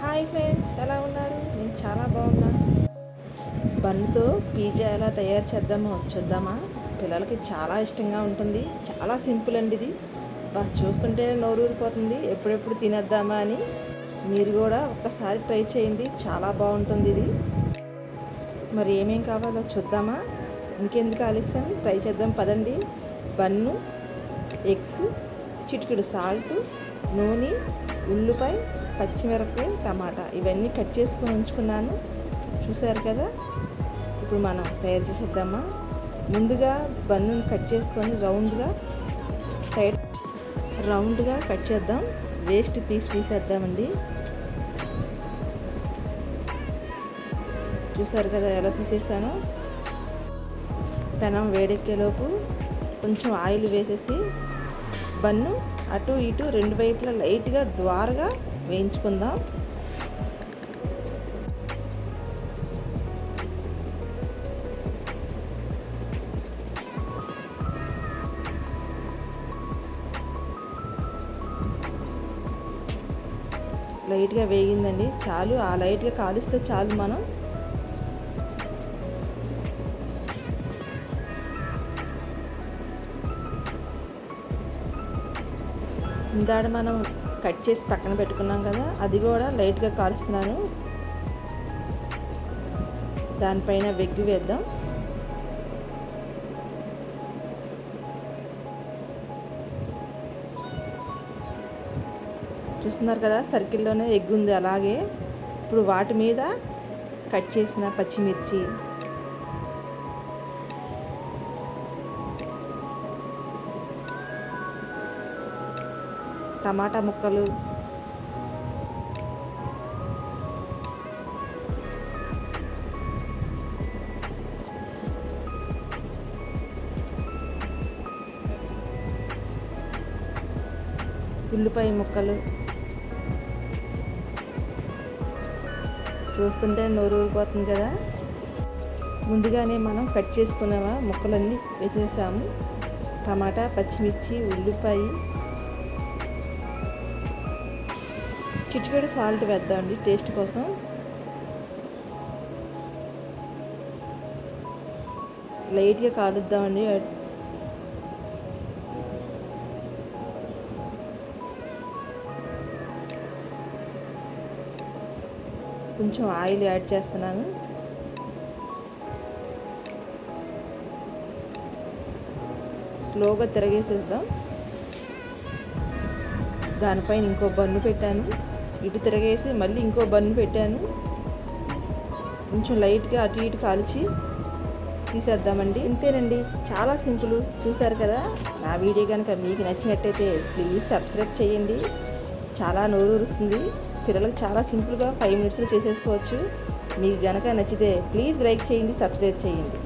Hi friends, ఎలా ఉన్నారు? నేను చాలా బాగున్నా. బన్నుతో పిజ్జా ఎలా తయారు చేద్దామో చూద్దామా? పిల్లలకి చాలా ఇష్టంగా ఉంటుంది. చాలా సింపుల్ అండి ఇది. చూస్తుంటేనే నోరూరిపోతుంది, ఎప్పుడెప్పుడు తినేద్దామా అని. మీరు కూడా ఒక్కసారి ట్రై చేయండి, చాలా బాగుంటుంది ఇది. మరి ఏమేం కావాలో చూద్దామా? ఇంకెందుకు ఆలస్యం, ట్రై చేద్దాం పదండి. బన్ను, ఎగ్స్, చిటికెడు సాల్ట్, నూనె, ఉల్లిపాయ, పచ్చిమిరపకాయ, టమాటా ఇవన్నీ కట్ చేసుకొని ఉంచుకున్నాను. చూసారు కదా. ఇప్పుడు మనం తయారు చేసేద్దామా? ముందుగా బన్నుని కట్ చేసుకొని రౌండ్గా కట్ చేద్దాం. వేస్ట్ పీస్ తీసేద్దామండి. చూసారు కదా ఎలా తీసేసానో. పెనం వేడెక్కేలోపు కొంచెం ఆయిల్ వేసేసి బన్ను అటు ఇటు రెండు వైపులా లైట్గా ద్వారగా వేయించుకుందాం. లైట్గా వేగిందండి, చాలు. ఆ లైట్గా కాలిస్తే చాలు. మనం ఇందాడ మనం కట్ చేసి పక్కన పెట్టుకున్నాం కదా, అది కూడా లైట్గా కాలుస్తున్నాను. దానిపైన వెగ్గి వేద్దాం. చూస్తున్నారు కదా, సర్కిల్లోనే ఎగ్ ఉంది. అలాగే ఇప్పుడు వాటి మీద కట్ చేసిన పచ్చిమిర్చి, టమాటా ముక్కలు, ఉల్లిపాయ ముక్కలు, చూస్తుంటే నోరు ఊరిపోతుంది కదా. ముందుగానే మనం కట్ చేసుకున్న ముక్కలన్నీ వేసేసాము. టమాటా, పచ్చిమిర్చి, ఉల్లిపాయ, చిటికెడు సాల్ట్ వేద్దామండి టేస్ట్ కోసం. లైట్గా కాలుద్దామండి. కొంచెం ఆయిల్ యాడ్ చేస్తున్నాను. స్లోగా తిరగేసేద్దాం. దానిపైన ఇంకో బన్ను పెట్టాను. ఇటు తిరగేసి మళ్ళీ ఇంకో బన్ను పెట్టాను. కొంచెం లైట్గా అటు ఇటు కాల్చి తీసేద్దామండి. ఇంతేనండి, చాలా సింపుల్. చూసారు కదా. నా వీడియో కనుక మీకు నచ్చినట్టయితే ప్లీజ్ సబ్స్క్రైబ్ చేయండి. చాలా నోరూరుస్తుంది. పిల్లలకు చాలా సింపుల్గా 5 మినిట్స్లో చేసేసుకోవచ్చు. మీకు కనుక నచ్చితే ప్లీజ్ లైక్ చేయండి, సబ్స్క్రైబ్ చేయండి.